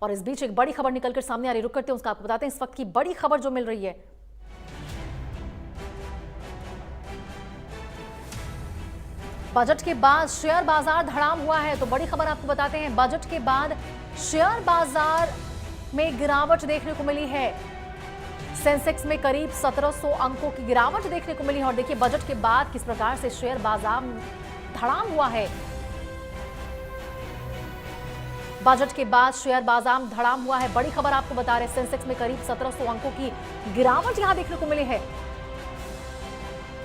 और इस बीच एक बड़ी खबर निकलकर सामने आ रही, रुक करते हैं उसका आपको बताते हैं इस वक्त की बड़ी खबर जो मिल रही है। बजट के बाद शेयर बाजार धड़ाम हुआ है, तो बड़ी खबर आपको बताते हैं। बजट के बाद शेयर बाजार में गिरावट देखने को मिली है। सेंसेक्स में करीब 1700 अंकों की गिरावट देखने को मिली है। और देखिए बजट के बाद किस प्रकार से शेयर बाजार धड़ाम हुआ है। बजट के बाद शेयर बाजार धड़ाम हुआ है, बड़ी खबर आपको बता रहे हैं। सेंसेक्स में करीब 1700 अंकों की गिरावट यहां देखने को मिली है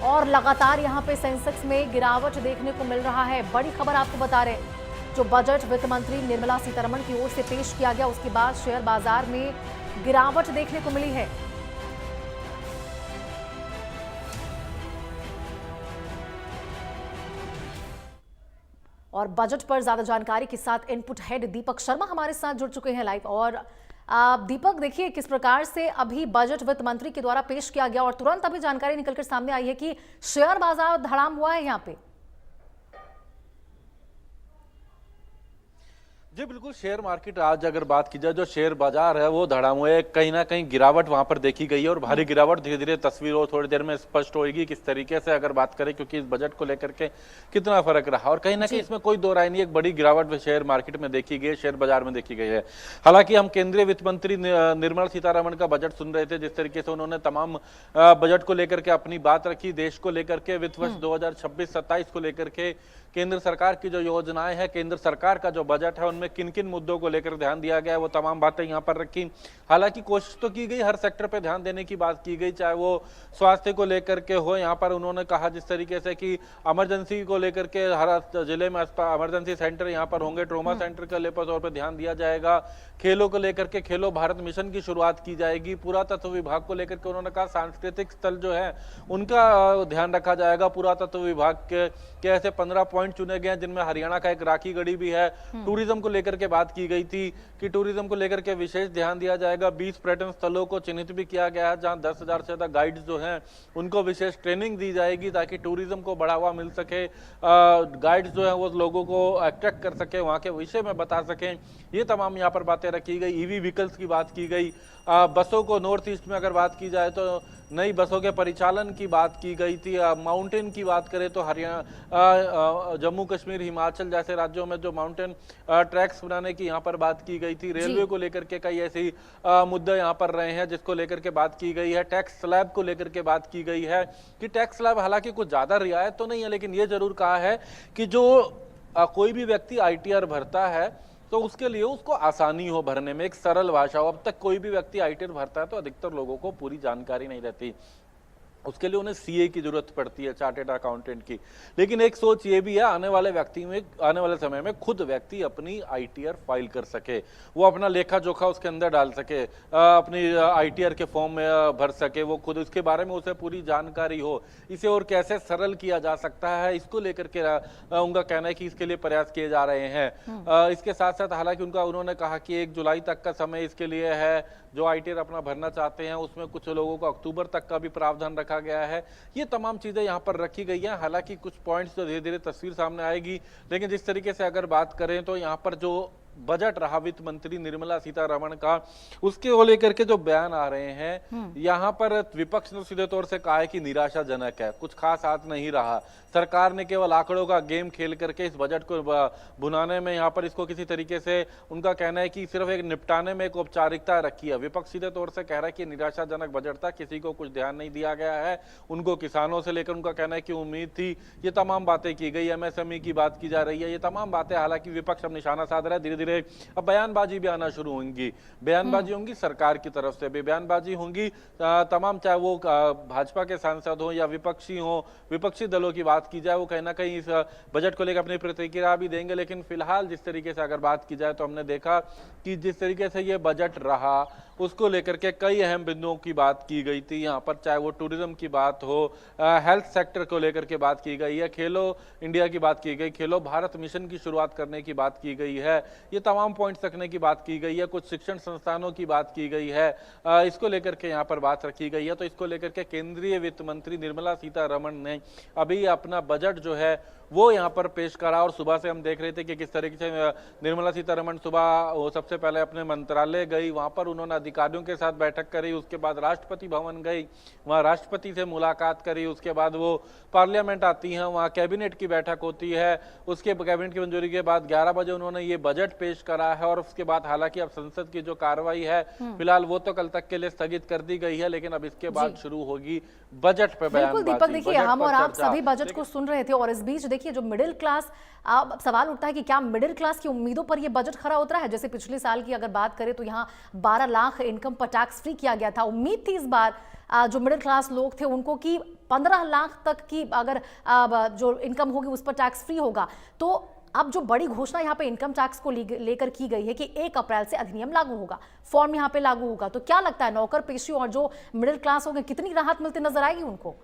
और लगातार यहां पे सेंसेक्स में गिरावट देखने को मिल रहा है। बड़ी खबर आपको बता रहे हैं, जो बजट वित्त मंत्री निर्मला सीतारमण की ओर से पेश किया गया उसके बाद शेयर बाजार में गिरावट देखने को मिली है। और बजट पर ज्यादा जानकारी के साथ इनपुट हेड दीपक शर्मा हमारे साथ जुड़ चुके हैं लाइव। और दीपक, देखिए किस प्रकार से अभी बजट वित्त मंत्री के द्वारा पेश किया गया और तुरंत अभी जानकारी निकलकर सामने आई है कि शेयर बाजार धड़ाम हुआ है यहाँ पे। जी बिल्कुल, शेयर मार्केट आज अगर बात की जाए, जो शेयर बाजार है वो धड़ाम हुए, कहीं ना कहीं गिरावट वहां पर देखी गई है और भारी गिरावट धीरे धीरे तस्वीर और थोड़ी देर में स्पष्ट होगी किस तरीके से अगर बात करें, क्योंकि इस बजट को लेकर के कितना फर्क रहा और कहीं ना कहीं इसमें कोई दो राय नहीं, एक बड़ी गिरावट शेयर मार्केट में देखी गई है, शेयर बाजार में देखी गई है। हालांकि हम केंद्रीय वित्त मंत्री निर्मला सीतारमण का बजट सुन रहे थे, जिस तरीके से उन्होंने तमाम बजट को लेकर के अपनी बात रखी, देश को लेकर के वित्त वर्ष 2026-27 को लेकर के केंद्र सरकार की जो योजनाएं हैं, केंद्र सरकार का जो बजट है, उनमें किन किन मुद्दों को लेकर ध्यान दिया गया है, वो तमाम बातें यहां पर रखी। हालांकि कोशिश तो की गई, हर सेक्टर पे ध्यान देने की बात की गई, चाहे वो स्वास्थ्य को लेकर के हो। यहाँ पर उन्होंने कहा जिस तरीके से कि इमरजेंसी को लेकर के हर जिले में इमरजेंसी सेंटर यहाँ पर होंगे, ट्रोमा सेंटर के लेकर तौर पर ध्यान दिया जाएगा। खेलों को लेकर के खेलो भारत मिशन की शुरुआत की जाएगी। पुरातत्व विभाग को लेकर के उन्होंने कहा सांस्कृतिक स्थल जो है उनका ध्यान रखा जाएगा। पुरातत्व विभाग के ऐसे 15 पॉइंट चुने गए हैं, जिनमें हरियाणा का एक राखी गढ़ी भी है। टूरिज्म को लेकर के बात की गई थी कि टूरिज्म को लेकर के विशेष ध्यान दिया जाएगा। 20 पर्यटन स्थलों को चिन्हित भी किया गया है, जहां 10,000 से ज्यादा गाइड्स जो हैं उनको विशेष ट्रेनिंग दी जाएगी ताकि टूरिज्म को बढ़ावा मिल सके। गाइड्स जो है वो लोगों को अट्रैक्ट कर सके, वहां के विषय में बता सकें। ये तमाम यहाँ पर बातें रखी गई। ईवी व्हीकल्स की बात की गई। बसों को नॉर्थ ईस्ट में अगर बात की जाए तो नई बसों के परिचालन की बात की गई थी। माउंटेन की बात करें तो हरियाणा, जम्मू कश्मीर, हिमाचल जैसे राज्यों में जो माउंटेन ट्रैक्स बनाने की यहाँ पर बात की गई थी। रेलवे को लेकर के कई ऐसी मुद्दे यहाँ पर रहे हैं जिसको लेकर के बात की गई है। टैक्स स्लैब को लेकर के बात की गई है कि टैक्स स्लैब हालांकि कुछ ज्यादा रियायत तो नहीं है, लेकिन ये जरूर कहा है कि जो कोई भी व्यक्ति ITR भरता है तो उसके लिए उसको आसानी हो भरने में, एक सरल भाषा हो। अब तक कोई भी व्यक्ति ITR भरता है तो अधिकतर लोगों को पूरी जानकारी नहीं रहती, उसके लिए उन्हें CA की जरूरत पड़ती है, चार्टेड अकाउंटेंट की। लेकिन एक सोच ये भी है, आने वाले समय में खुद व्यक्ति अपनी ITR फाइल कर सके, वो अपना लेखा जोखा उसके अंदर डाल सके, अपनी ITR के फॉर्म में भर सके, वो खुद उसके बारे में उसे पूरी जानकारी हो। इसे और कैसे सरल किया जा सकता है, इसको लेकर के उनका कहना है कि इसके लिए प्रयास किए जा रहे हैं। इसके साथ साथ हालांकि उन्होंने कहा कि 1 जुलाई तक का समय इसके लिए है। जो ITR अपना भरना चाहते हैं उसमें कुछ लोगों को अक्टूबर तक का भी प्रावधान रखा गया है। ये तमाम चीजें यहाँ पर रखी गई हैं। हालांकि कुछ पॉइंट्स तो धीरे धीरे तस्वीर सामने आएगी, लेकिन जिस तरीके से अगर बात करें तो यहाँ पर जो बजट रहा वित्त मंत्री निर्मला सीतारमण का, उसके को लेकर के जो बयान आ रहे हैं, यहाँ पर विपक्ष ने सीधे तौर से कहा है कि निराशाजनक है, कुछ खास हाथ नहीं रहा। सरकार ने केवल आंकड़ों का गेम खेल करके इस बजट को भुनाने में, यहाँ पर इसको किसी तरीके से उनका कहना है कि सिर्फ एक निपटाने में एक औपचारिकता रखी है। विपक्ष सीधे तौर से कह रहा है कि निराशाजनक बजट था, किसी को कुछ ध्यान नहीं दिया गया है। उनको किसानों से लेकर उनका कहना है कि उम्मीद थी, ये तमाम बातें की गई। MSME की बात की जा रही है, ये तमाम बातें हालांकि विपक्ष अब निशाना साध रहा है। धीरे धीरे अब बयानबाजी भी आना शुरू होंगी, बयानबाजी होंगी सरकार की तरफ से भी, बयानबाजी होंगी तमाम, चाहे वो भाजपा के सांसद हो या विपक्षी दलों की बात की जाए, वो कहीं ना कहीं इस बजट को लेकर अपनी प्रतिक्रिया भी देंगे। लेकिन फिलहाल जिस तरीके से अगर बात की जाए तो हमने देखा कि जिस तरीके से ये बजट रहा उसको लेकर के कई अहम बिंदुओं की बात की गई थी यहाँ पर, चाहे वो टूरिज्म की बात हो, हेल्थ सेक्टर को लेकर के बात की गई है, खेलो इंडिया की बात की गई, खेलो भारत मिशन की शुरुआत करने की बात की गई है। ये ये तमाम पॉइंट्स रखने की बात की गई है, कुछ शिक्षण संस्थानों की बात की गई है, इसको लेकर के यहाँ पर बात रखी गई है। तो इसको लेकर के केंद्रीय वित्त मंत्री निर्मला सीतारमण ने अभी अपना बजट जो है वो यहाँ पर पेश करा, और सुबह से हम देख रहे थे कि किस तरीके से निर्मला सीतारमण सुबह सबसे पहले अपने मंत्रालय गई, वहां पर उन्होंने अधिकारियों के साथ बैठक करी, उसके बाद राष्ट्रपति भवन गई, वहां राष्ट्रपति से मुलाकात करी, उसके बाद वो पार्लियामेंट आती हैं, वहां कैबिनेट की बैठक होती है, उसके कैबिनेट की मंजूरी के बाद 11 बजे उन्होंने ये बजट पेश करा है। और उसके बाद हालांकि अब संसद की जो कार्रवाई है फिलहाल वो तो कल तक के लिए स्थगित कर दी गई है, लेकिन अब इसके बाद शुरू होगी बजट पे बिल्कुल दीपक, देखिए हम और आप सभी बजट लेकिन को सुन रहे थे, और इस बीच देखिए जो मिडिल क्लास, अब सवाल उठता है कि क्या मिडिल क्लास की उम्मीदों पर ये बजट खरा उतरा है। जैसे पिछले साल की अगर बात करें तो यहाँ 12 लाख इनकम पर टैक्स फ्री किया गया था। उम्मीद थी इस बार जो मिडिल क्लास लोग थे उनको कि 15 लाख तक की अगर जो इनकम होगी उस पर टैक्स फ्री होगा। तो अब जो बड़ी घोषणा यहाँ पे इनकम टैक्स को लेकर की गई है कि 1 अप्रैल से अधिनियम लागू होगा, फॉर्म यहाँ पे लागू होगा, तो क्या लगता है नौकर पेशी और जो मिडिल क्लास होंगे कितनी राहत मिलती नजर आएगी उनको?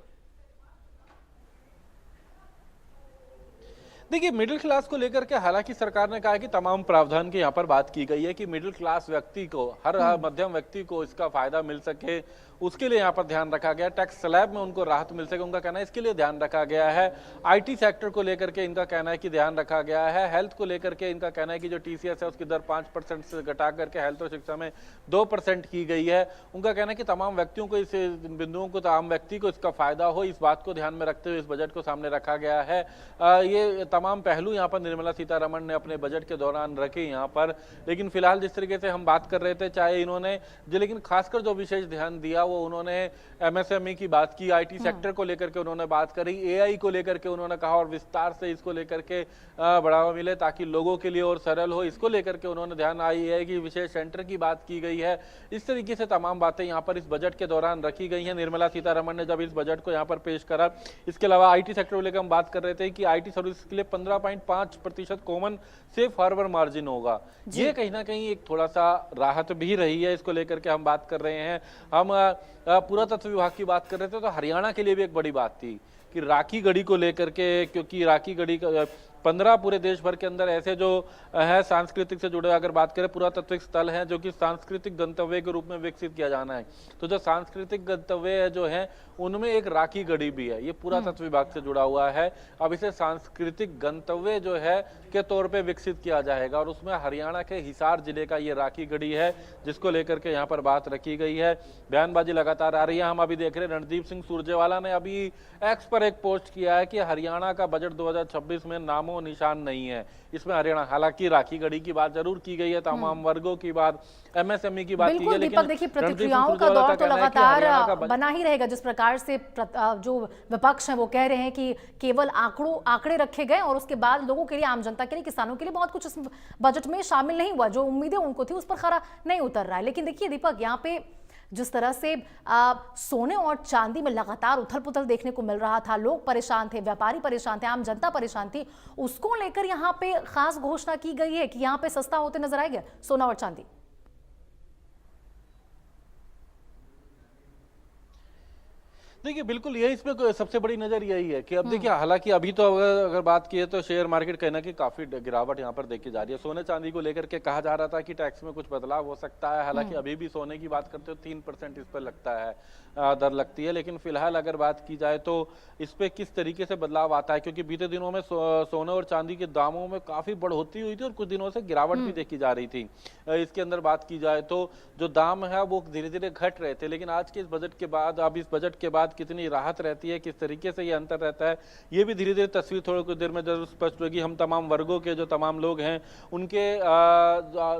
देखिए, मिडिल क्लास को लेकर के हालांकि सरकार ने कहा है कि तमाम प्रावधान की यहाँ पर बात की गई है कि मिडिल क्लास व्यक्ति को, हर मध्यम व्यक्ति को इसका फायदा मिल सके, उसके लिए यहाँ पर ध्यान रखा गया। टैक्स स्लैब में उनको राहत मिल सके, उनका कहना है इसके लिए ध्यान रखा गया है। आईटी सेक्टर को लेकर के इनका कहना है कि ध्यान रखा गया है। हेल्थ को लेकर के इनका कहना है कि जो टीसीएस है उसकी दर 5% से घटा करके हेल्थ और शिक्षा में 2% की गई है। उनका कहना है कि तमाम व्यक्तियों को, इस बिंदुओं को, आम व्यक्ति को इसका फायदा हो, इस बात को ध्यान में रखते हुए इस बजट को सामने रखा गया है। ये तमाम पहलू यहाँ पर निर्मला सीतारमण ने अपने बजट के दौरान रखे यहाँ पर। लेकिन फिलहाल जिस तरीके से हम बात कर रहे थे, चाहे इन्होंने जो, लेकिन खासकर जो विशेष ध्यान दिया वो उन्होंने एमएसएमई की बात की, आईटी सेक्टर को लेकर के उन्होंने बात करी, एआई को लेकर के उन्होंने कहा और विस्तार से इसको लेकर के बढ़ावा मिले ताकि लोगों के लिए और सरल हो, इसको लेकर के उन्होंने ध्यान आई है कि विशेष सेंटर की बात की गई है। इस तरीके से तमाम बातें यहाँ पर इस बजट के दौरान रखी गई हैं निर्मला सीतारमण ने जब इस बजट को यहाँ पर पेश करा। इसके अलावा आईटी सेक्टर को लेकर हम बात कर रहे थे कि आईटी सर्विस के लिए 15.5% कॉमन सेफ हार्बर मार्जिन होगा। ये कहीं ना कहीं एक थोड़ा सा राहत भी रही है, इसको लेकर के हम बात कर रहे हैं। हम पुरातत्व विभाग की बात कर रहे थे तो हरियाणा के लिए भी एक बड़ी बात थी कि राखी गढ़ी को लेकर के, क्योंकि राखी गढ़ी 15 पूरे देश भर के अंदर ऐसे जो है सांस्कृतिक से जुड़े, अगर बात करें पुरातात्विक स्थल हैं जो कि सांस्कृतिक गंतव्य के रूप में विकसित किया जाना है, तो जो सांस्कृतिक गंतव्य जो है उनमें एक राखी गढ़ी भी है। ये पुरातत्व विभाग से जुड़ा हुआ है। अब इसे सांस्कृतिक गंतव्य जो है के तौर पे विकसित किया जाएगा और उसमें हरियाणा के हिसार जिले का ये राखी गढ़ी है जिसको लेकर के यहाँ पर बात रखी गई है। बयानबाजी लगातार आ रही है। हम अभी देख रहे हैं रणदीप सिंह सुरजेवाला ने अभी एक्स पर एक पोस्ट किया है कि हरियाणा का बजट 2026 में नामो निशान नहीं है। इसमें हरियाणा, हालांकि राखी गढ़ी की बात जरूर की गई है, तमाम वर्गों की बात, एमएसएमई की बात की है, लेकिन देखिए प्रतिक्रियाओं का दौर तो लगातार बना ही रहेगा। जिस प्रकार से जो विपक्ष है वो कह रहे हैं कि केवल आंकड़े रखे गए और उसके बाद लोगों के लिए, आम जनता के लिए, किसानों के लिए बहुत कुछ इस बजट में शामिल नहीं हुआ। जो उम्मीदें उनको थी उस पर खरा नहीं उतर रहा है। लेकिन देखिए दीपक, यहाँ पे जिस तरह से सोने और चांदी में लगातार उथल पुथल देखने को मिल रहा था, लोग परेशान थे, व्यापारी परेशान थे, आम जनता परेशान थी, उसको लेकर यहाँ पे खास घोषणा की गई है कि यहाँ पे सस्ता होते नजर आएगा सोना और चांदी। देखिए बिल्कुल यही इसमें सबसे बड़ी नजर यही है कि अब देखिए, हालांकि अभी तो अगर बात की है तो शेयर मार्केट कहना कि काफी गिरावट यहाँ पर देखी जा रही है। सोने चांदी को लेकर के कहा जा रहा था कि टैक्स में कुछ बदलाव हो सकता है, हालांकि अभी भी सोने की बात करते हो 3% इस पर लगता है, दर लगती है। लेकिन फिलहाल अगर बात की जाए तो इस पे किस तरीके से बदलाव आता है, क्योंकि बीते दिनों में सोने और चांदी के दामों में काफी बढ़ोतरी हुई थी और कुछ दिनों से गिरावट भी देखी जा रही थी। इसके अंदर बात की जाए तो जो दाम है वो धीरे धीरे घट रहे थे, लेकिन आज के इस बजट के बाद, अब इस बजट के बाद कितनी राहत रहती है, किस तरीके से ये अंतर रहता है, ये भी धीरे धीरे तस्वीर थोड़ी कुछ देर में जरूर स्पष्ट होगी। हम तमाम वर्गों के जो तमाम लोग हैं उनके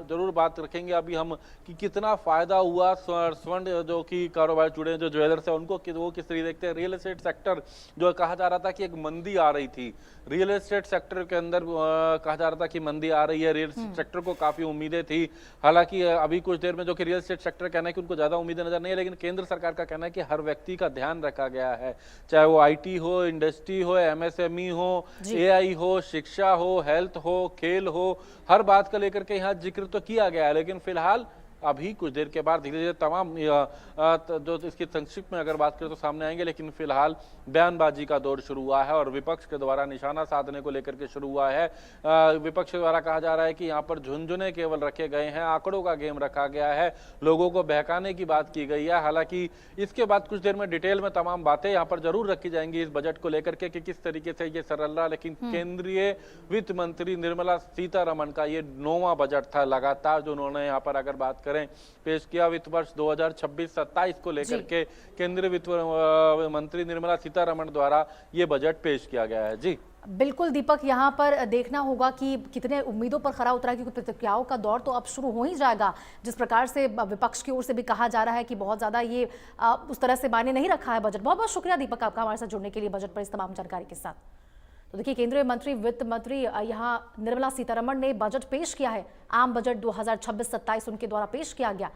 जरूर बात रखेंगे अभी हम कि कितना फायदा हुआ स्वर्ण जो कि कारोबार जुड़े, जो ज्वेलर्स है उनको वो किस तरीके देखते हैं। रियल एस्टेट सेक्टर जो कहा जा रहा था कि एक मंदी आ रही थी, रियल एस्टेट सेक्टर के अंदर कहा जा रहा था कि मंदी आ रही है, रियल एस्टेट सेक्टर को काफी उम्मीदें थी। हालांकि अभी कुछ देर में जो कि रियल एस्टेट सेक्टर कहना है कि उनको ज्यादा उम्मीदें नजर नहीं है, लेकिन केंद्र सरकार का कहना है कि हर व्यक्ति का ध्यान रखा गया है, चाहे वो आईटी हो, इंडस्ट्री हो, एमएसएमई हो, एआई हो, शिक्षा हो, हेल्थ हो, खेल हो, हर बात का लेकर के यहाँ जिक्र तो किया गया है। लेकिन फिलहाल अभी कुछ देर के बाद धीरे धीरे तमाम जो इसकी संक्षिप्त में अगर बात करें तो सामने आएंगे, लेकिन फिलहाल बयानबाजी का दौर शुरू हुआ है और विपक्ष के द्वारा निशाना साधने को लेकर के शुरू हुआ है। विपक्ष द्वारा कहा जा रहा है कि यहाँ पर झुनझुने केवल रखे गए हैं, आंकड़ों का गेम रखा गया है, लोगों को बहकाने की बात की गई है। हालांकि इसके बाद कुछ देर में डिटेल में तमाम बातें यहाँ पर जरूर रखी जाएंगी इस बजट को लेकर के कि किस तरीके से ये सरल रहा। लेकिन केंद्रीय वित्त मंत्री निर्मला सीतारमण का ये 9वां बजट था लगातार जो उन्होंने यहाँ पर अगर बात करें पेश किया। वित्त वर्ष 2026-27 को लेकर के केंद्रीय वित्त मंत्री निर्मला सीतारमण द्वारा ये बजट पेश किया गया है। जी बिल्कुल दीपक, यहाँ पर देखना होगा कि कितने उम्मीदों पर खरा उतरा, क्योंकि प्रतिक्रियाओं का दौर तो अब शुरू हो ही जाएगा। जिस प्रकार से विपक्ष की ओर से भी कहा जा रहा है कि बहुत ज्यादा ये उस तरह से मायने नहीं रखा है बजट। बहुत बहुत शुक्रिया दीपक आपका हमारे साथ जुड़ने के लिए बजट पर इस तमाम जानकारी के साथ। तो देखिए, केंद्रीय मंत्री वित्त मंत्री यहाँ निर्मला सीतारमण ने बजट पेश किया है। आम बजट 2026-27 उनके द्वारा पेश किया गया।